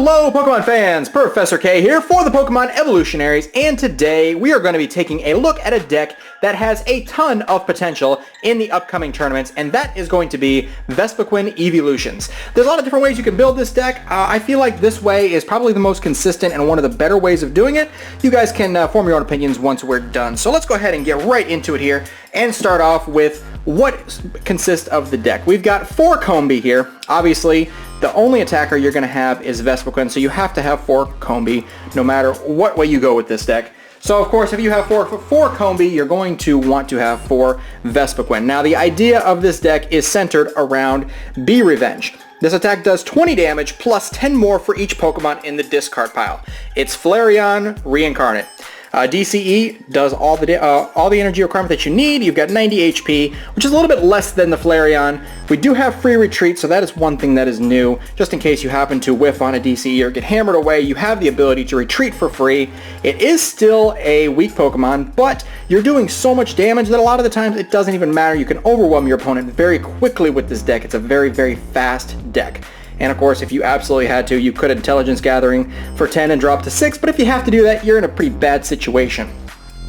Hello Pokemon fans, Professor K here for the Pokemon Evolutionaries, and today we are going to be taking a look at a deck that has a ton of potential in the upcoming tournaments, and that is going to be Vespiquen Eeveelutions. There's a lot of different ways you can build this deck. I feel like this way is probably the most consistent and one of the better ways of doing it. You guys can form your own opinions once we're done. So let's go ahead and get right into it here and start off with what consists of the deck. We've got 4 Combee here. Obviously, the only attacker you're going to have is Vespiquen, so you have to have 4 Combee no matter what way you go with this deck. So of course, if you have 4 Combee, you're going to want to have 4 Vespiquen. Now the idea of this deck is centered around Bee Revenge. This attack does 20 damage plus 10 more for each Pokemon in the discard pile. It's Flareon Reincarnate. DCE does all the energy requirement that you need. You've got 90 HP, which is a little bit less than the Flareon. We do have free retreat, so that is one thing that is new. Just in case you happen to whiff on a DCE or get hammered away, you have the ability to retreat for free. It is still a weak Pokemon, but you're doing so much damage that a lot of the times it doesn't even matter. You can overwhelm your opponent very quickly with this deck. It's a very, very fast deck. And of course, if you absolutely had to, you could Intelligence Gathering for 10 and drop to 6, but if you have to do that, you're in a pretty bad situation.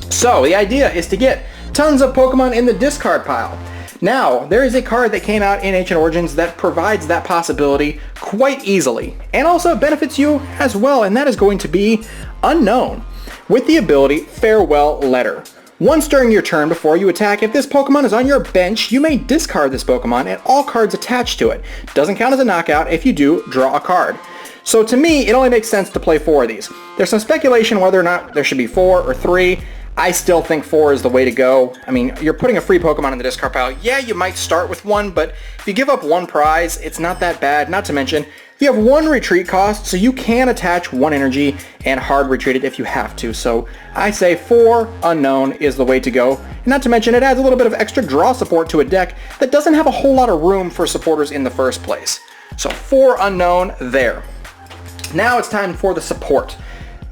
So the idea is to get tons of Pokemon in the discard pile. Now, there is a card that came out in Ancient Origins that provides that possibility quite easily, and also benefits you as well, and that is going to be Unknown, with the ability Farewell Letter. Once during your turn before you attack, if this Pokemon is on your bench, you may discard this Pokemon and all cards attached to it. Doesn't count as a knockout. If you do, draw a card. So to me, it only makes sense to play 4 of these. There's some speculation whether or not there should be 4 or 3. I still think 4 is the way to go. I mean, you're putting a free Pokemon in the discard pile. Yeah, you might start with 1, but if you give up 1 prize, it's not that bad. Not to mention, you have 1 retreat cost, so you can attach 1 energy and hard retreat it if you have to. So I say 4 Unknown is the way to go. And not to mention, it adds a little bit of extra draw support to a deck that doesn't have a whole lot of room for supporters in the first place. So 4 Unknown there. Now it's time for the support.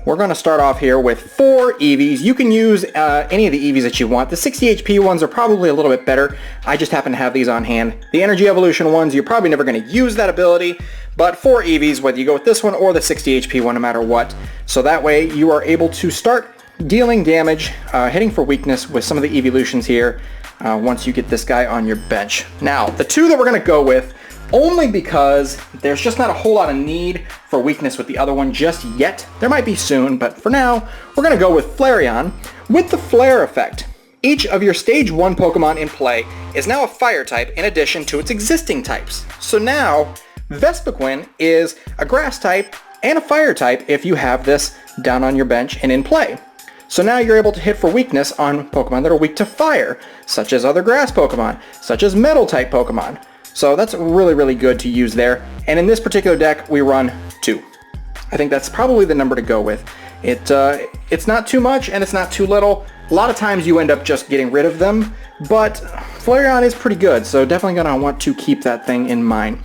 We're going to start off here with 4 Eevees. You can use any of the Eevees that you want. The 60 HP ones are probably a little bit better. I just happen to have these on hand. The Energy Evolution ones, you're probably never going to use that ability, but 4 Eevees, whether you go with this one or the 60 HP one, no matter what. So that way you are able to start dealing damage, hitting for weakness with some of the Eeveelutions here once you get this guy on your bench. Now, the 2 that we're going to go with, only because there's just not a whole lot of need for weakness with the other one just yet. There might be soon, but for now, we're going to go with Flareon with the Flare effect. Each of your Stage 1 Pokemon in play is now a Fire type in addition to its existing types. So now, Vespiquen is a Grass type and a Fire type if you have this down on your bench and in play. So now you're able to hit for weakness on Pokemon that are weak to Fire, such as other Grass Pokemon, such as Metal type Pokemon. So that's really, really good to use there. And in this particular deck, we run 2. I think that's probably the number to go with. It's not too much and it's not too little. A lot of times you end up just getting rid of them, but Flareon is pretty good, so definitely going to want to keep that thing in mind.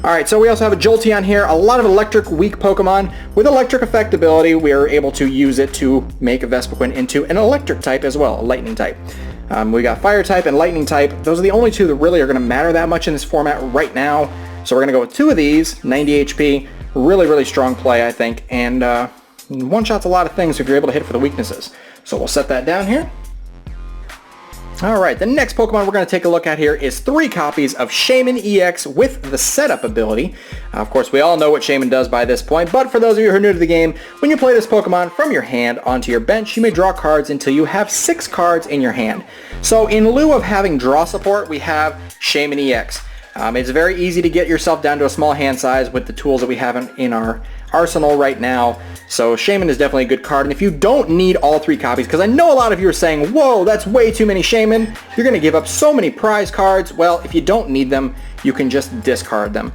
Alright, so we also have a Jolteon here, a lot of electric weak Pokemon. With electric effect ability, we are able to use it to make a Vespiquen into an electric type as well, a lightning type. We got Fire type and Lightning type. Those are the only 2 that really are going to matter that much in this format right now. So we're going to go with 2 of these, 90 HP. Really, really strong play, I think. And one-shots a lot of things if you're able to hit for the weaknesses. So we'll set that down here. Alright, the next Pokemon we're going to take a look at here is 3 copies of Shaymin EX with the Setup ability. Of course, we all know what Shaymin does by this point, but for those of you who are new to the game, when you play this Pokemon from your hand onto your bench, you may draw cards until you have 6 cards in your hand. So in lieu of having draw support, we have Shaymin EX. It's very easy to get yourself down to a small hand size with the tools that we have in our arsenal right now. So Shaymin is definitely a good card, and if you don't need all 3 copies, because I know a lot of you are saying, whoa, that's way too many Shaymin, you're going to give up so many prize cards. Well, if you don't need them, you can just discard them.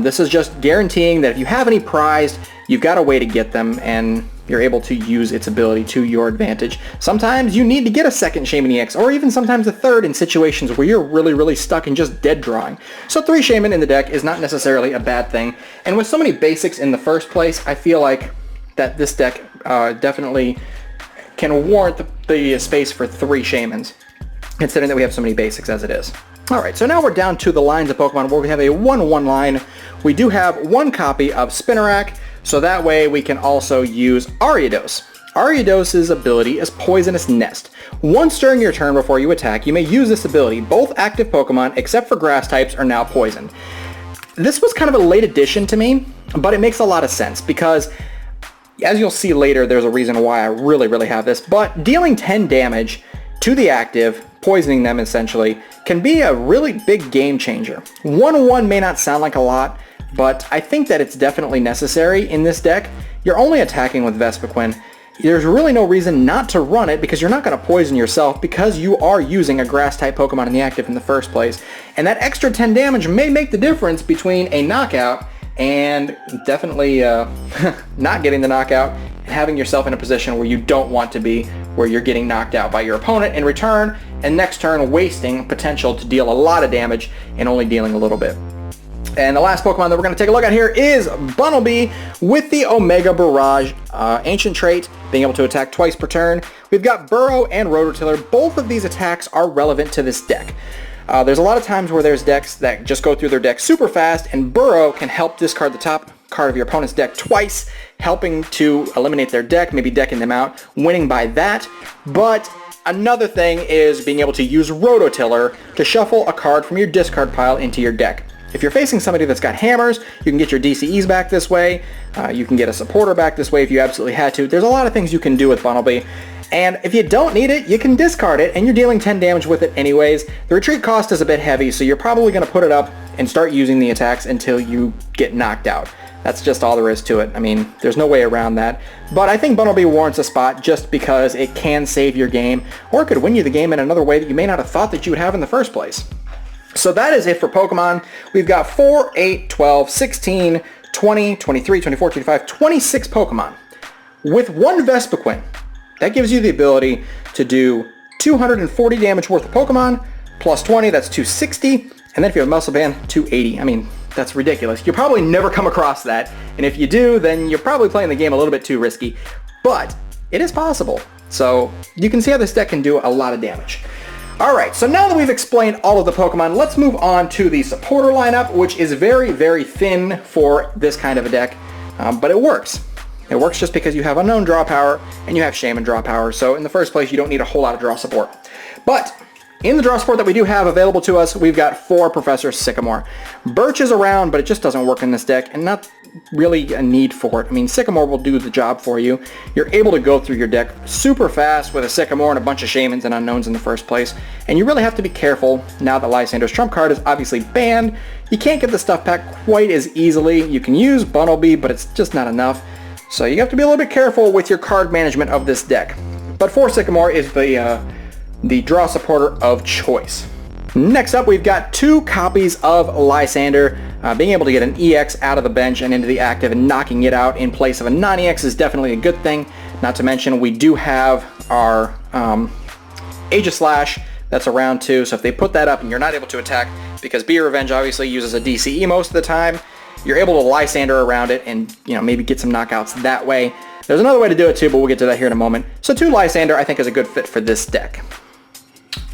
This is just guaranteeing that if you have any prized, you've got a way to get them, and you're able to use its ability to your advantage. Sometimes you need to get a second Shaymin EX, or even sometimes a third in situations where you're really, really stuck in just dead drawing. So 3 Shaymin in the deck is not necessarily a bad thing, and with so many basics in the first place, I feel like that this deck definitely can warrant the space for 3 Shaymins, considering that we have so many basics as it is. Alright, so now we're down to the lines of Pokemon where we have a 1-1 line. We do have 1 copy of Spinarak, So that way we can also use Ariados. Ariados' ability is Poisonous Nest. Once during your turn before you attack, you may use this ability. Both active Pokemon, except for grass types, are now poisoned. This was kind of a late addition to me, but it makes a lot of sense because, as you'll see later, there's a reason why I really have this, but dealing 10 damage to the active, poisoning them essentially, can be a really big game changer. 1-1 may not sound like a lot, but I think that it's definitely necessary in this deck. You're only attacking with Vespiquen. There's really no reason not to run it because you're not going to poison yourself because you are using a grass-type Pokemon in the active in the first place. And that extra 10 damage may make the difference between a knockout and definitely not getting the knockout and having yourself in a position where you don't want to be, where you're getting knocked out by your opponent in return, and next turn wasting potential to deal a lot of damage and only dealing a little bit. And the last Pokemon that we're going to take a look at here is Bunnelby with the Omega Barrage Ancient trait, being able to attack twice per turn. We've got Burrow and Rototiller. Both of these attacks are relevant to this deck. There's a lot of times where there's decks that just go through their deck super fast, and Burrow can help discard the top card of your opponent's deck twice, helping to eliminate their deck, maybe decking them out, winning by that. But another thing is being able to use Rototiller to shuffle a card from your discard pile into your deck. If you're facing somebody that's got hammers, you can get your DCEs back this way. You can get a supporter back this way if you absolutely had to. There's a lot of things you can do with Bunnelby. And if you don't need it, you can discard it, and you're dealing 10 damage with it anyways. The retreat cost is a bit heavy, so you're probably going to put it up and start using the attacks until you get knocked out. That's just all there is to it. I mean, there's no way around that. But I think Bunnelby warrants a spot just because it can save your game, or it could win you the game in another way that you may not have thought that you would have in the first place. So that is it for Pokemon. We've got 4, 8, 12, 16, 20, 23, 24, 25, 26 Pokemon. With one Vespiquen, that gives you the ability to do 240 damage worth of Pokemon, plus 20, that's 260, and then if you have Muscle Band, 280. I mean, that's ridiculous. You'll probably never come across that, and if you do, then you're probably playing the game a little bit too risky, but it is possible. So you can see how this deck can do a lot of damage. Alright, so now that we've explained all of the Pokemon, let's move on to the supporter lineup, which is very thin for this kind of a deck, but it works. It works just because you have Unknown draw power and you have Shaymin draw power, so in the first place you don't need a whole lot of draw support. But in the draw support that we do have available to us, we've got 4 Professor Sycamore. Birch is around, but it just doesn't work in this deck, and not really a need for it. I mean, Sycamore will do the job for you. You're able to go through your deck super fast with a Sycamore and a bunch of Shaymins and Unknowns in the first place, and you really have to be careful now that Lysander's trump card is obviously banned. You can't get the stuff back quite as easily. You can use Bunnelby, but it's just not enough. So you have to be a little bit careful with your card management of this deck. But 4 Sycamore is the draw supporter of choice. Next up, we've got 2 copies of Lysander. Being able to get an EX out of the bench and into the active and knocking it out in place of a non-EX is definitely a good thing. Not to mention, we do have our Aegislash that's around too, so if they put that up and you're not able to attack, because Be Revenge obviously uses a DCE most of the time, you're able to Lysander around it and, you know, maybe get some knockouts that way. There's another way to do it too, but we'll get to that here in a moment. So 2 Lysander I think is a good fit for this deck.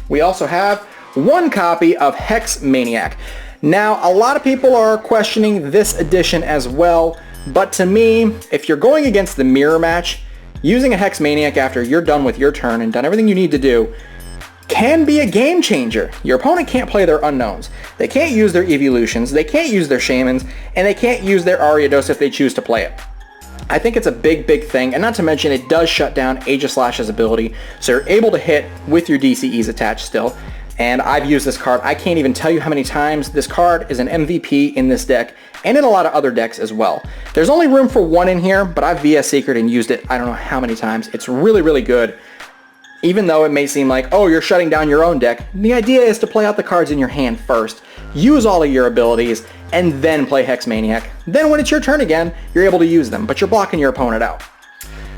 We also have 1 copy of Hex Maniac. Now, a lot of people are questioning this edition as well, but to me, if you're going against the mirror match, using a Hex Maniac after you're done with your turn and done everything you need to do can be a game changer. Your opponent can't play their Unknowns. They can't use their Eeveelutions, they can't use their Shaymins, and they can't use their Ariados if they choose to play it. I think it's a big thing, and not to mention it does shut down Aegislash's ability, so you're able to hit with your DCEs attached still. And I've used this card. I can't even tell you how many times this card is an MVP in this deck and in a lot of other decks as well. There's only room for 1 in here, but I've VS Secret and used it I don't know how many times. It's really good. Even though it may seem like, oh, you're shutting down your own deck, the idea is to play out the cards in your hand first, use all of your abilities, and then play Hex Maniac. Then when it's your turn again, you're able to use them, but you're blocking your opponent out.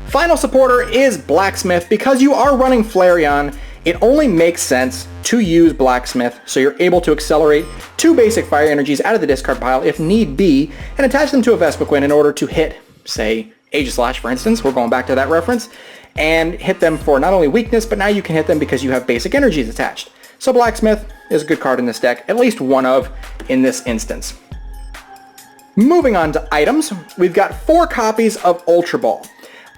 Final supporter is Blacksmith. Because you are running Flareon, it only makes sense to use Blacksmith, so you're able to accelerate 2 basic fire energies out of the discard pile if need be, and attach them to a Vespiquen in order to hit, say, Aegislash for instance, we're going back to that reference, and hit them for not only weakness, but now you can hit them because you have basic energies attached. So Blacksmith is a good card in this deck, at least one of in this instance. Moving on to items, we've got 4 copies of Ultra Ball.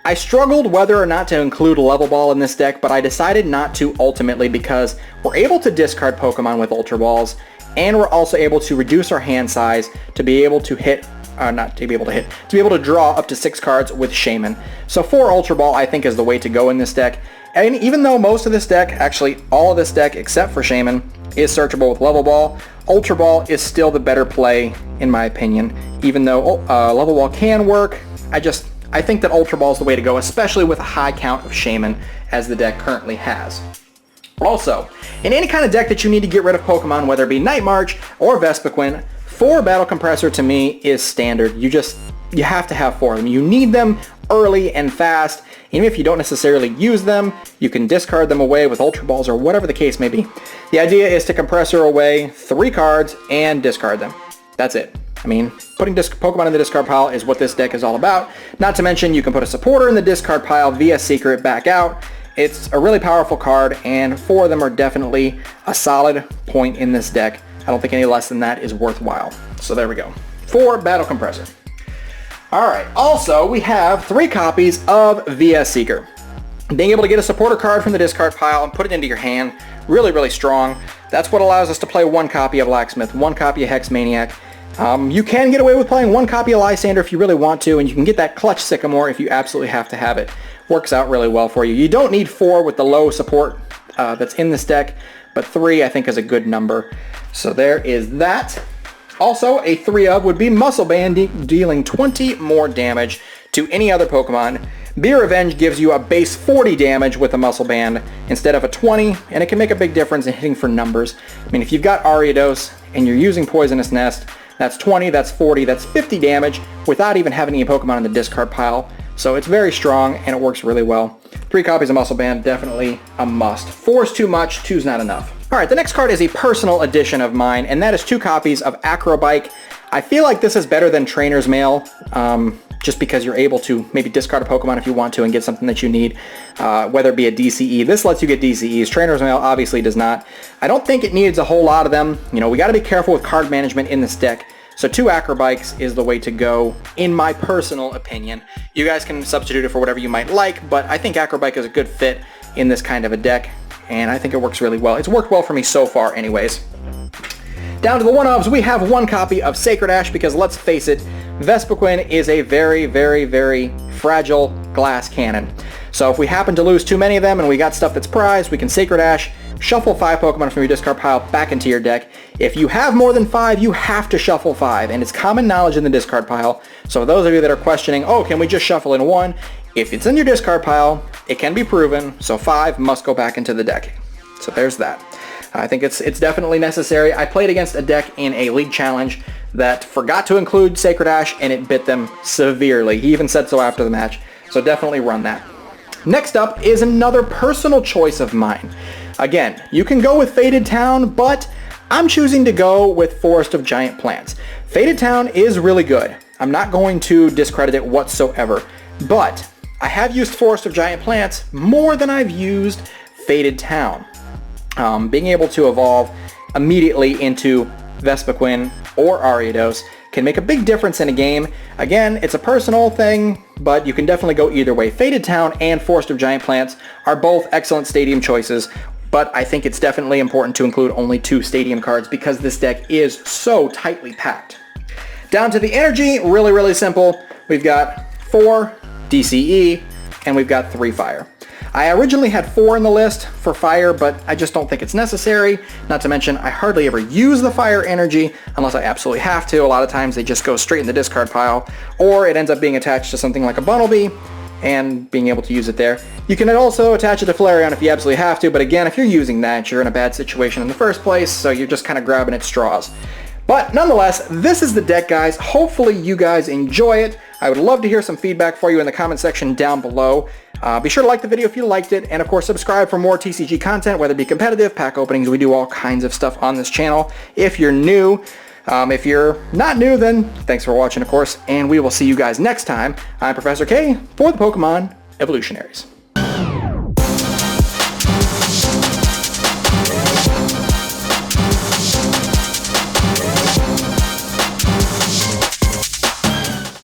I struggled whether or not to include Level Ball in this deck, but I decided not to ultimately because we're able to discard Pokemon with Ultra Balls, and we're also able to reduce our hand size to be able to hit, to be able to draw up to 6 cards with Shaymin. So 4 Ultra Ball I think is the way to go in this deck. And even though most of this deck, actually all of this deck except for Shaymin, is searchable with Level Ball, Ultra Ball is still the better play in my opinion. Even though Level Ball can work, I think that Ultra Ball is the way to go, especially with a high count of Shaymin as the deck currently has. Also, in any kind of deck that you need to get rid of Pokemon, whether it be Night March or Vespiquen, 4 Battle Compressor to me is standard. You have to have 4 of them. You need them early and fast. Even if you don't necessarily use them, you can discard them away with Ultra Balls or whatever the case may be. The idea is to compressor away 3 cards and discard them. That's it. I mean, putting Pokemon in the discard pile is what this deck is all about. Not to mention, you can put a supporter in the discard pile via Secret back out. It's a really powerful card, and 4 of them are definitely a solid point in this deck. I don't think any less than that is worthwhile. So there we go. 4 Battle Compressor. Alright, also we have 3 copies of VS Seeker. Being able to get a supporter card from the discard pile and put it into your hand, really, really strong. That's what allows us to play 1 copy of Blacksmith, 1 copy of Hex Maniac. You can get away with playing 1 copy of Lysander if you really want to, and you can get that Clutch Sycamore if you absolutely have to have it. Works out really well for you. You don't need 4 with the low support that's in this deck, but 3 I think is a good number. So there is that. Also, a 3 of would be Muscle Band, dealing 20 more damage to any other Pokemon. Be Revenge gives you a base 40 damage with a Muscle Band instead of a 20, and it can make a big difference in hitting for numbers. I mean, if you've got Ariados and you're using Poisonous Nest, that's 20, that's 40, that's 50 damage without even having any Pokemon in the discard pile. So it's very strong and it works really well. 3 copies of Muscle Band, definitely a must. 4 is too much, 2 is not enough. Alright, the next card is a personal edition of mine, and that is 2 copies of Acrobike. I feel like this is better than Trainer's Mail, just because you're able to maybe discard a Pokemon if you want to and get something that you need, whether it be a DCE. This lets you get DCEs. Trainer's Mail obviously does not. I don't think it needs a whole lot of them. You know, we got to be careful with card management in this deck. So 2 Acrobikes is the way to go, in my personal opinion. You guys can substitute it for whatever you might like, but I think Acrobike is a good fit in this kind of a deck, and I think it works really well. It's worked well for me so far anyways. Down to the 1-ofs, we have 1 copy of Sacred Ash because, let's face it, Vespiquen is a very, very, very fragile glass cannon. So if we happen to lose too many of them and we got stuff that's prized, we can Sacred Ash, shuffle 5 Pokemon from your discard pile back into your deck. If you have more than 5, you have to shuffle 5, and it's common knowledge in the discard pile. So those of you that are questioning, oh, can we just shuffle in 1? If it's in your discard pile, it can be proven, so 5 must go back into the deck. So there's that. I think it's definitely necessary. I played against a deck in a league challenge that forgot to include Sacred Ash, and it bit them severely. He even said so after the match, so definitely run that. Next up is another personal choice of mine. Again, you can go with Faded Town, but I'm choosing to go with Forest of Giant Plants. Faded Town is really good. I'm not going to discredit it whatsoever, but I have used Forest of Giant Plants more than I've used Faded Town. Being able to evolve immediately into Vespiquen or Ariados can make a big difference in a game. Again, it's a personal thing, but you can definitely go either way. Faded Town and Forest of Giant Plants are both excellent stadium choices, but I think it's definitely important to include only 2 stadium cards because this deck is so tightly packed. Down to the energy, really, really simple. We've got 4 DCE, and we've got 3 fire. I originally had 4 in the list for fire, but I just don't think it's necessary. Not to mention, I hardly ever use the fire energy unless I absolutely have to. A lot of times they just go straight in the discard pile, or it ends up being attached to something like a Bunnelby and being able to use it there. You can also attach it to Flareon if you absolutely have to, but again, if you're using that, you're in a bad situation in the first place, so you're just kind of grabbing at straws. But nonetheless, this is the deck, guys. Hopefully you guys enjoy it. I would love to hear some feedback for you in the comment section down below. Be sure to like the video if you liked it, and of course subscribe for more TCG content, whether it be competitive, pack openings. We do all kinds of stuff on this channel. If you're new, if you're not new, then thanks for watching, of course, and we will see you guys next time. I'm Professor K for the Pokemon Evolutionaries.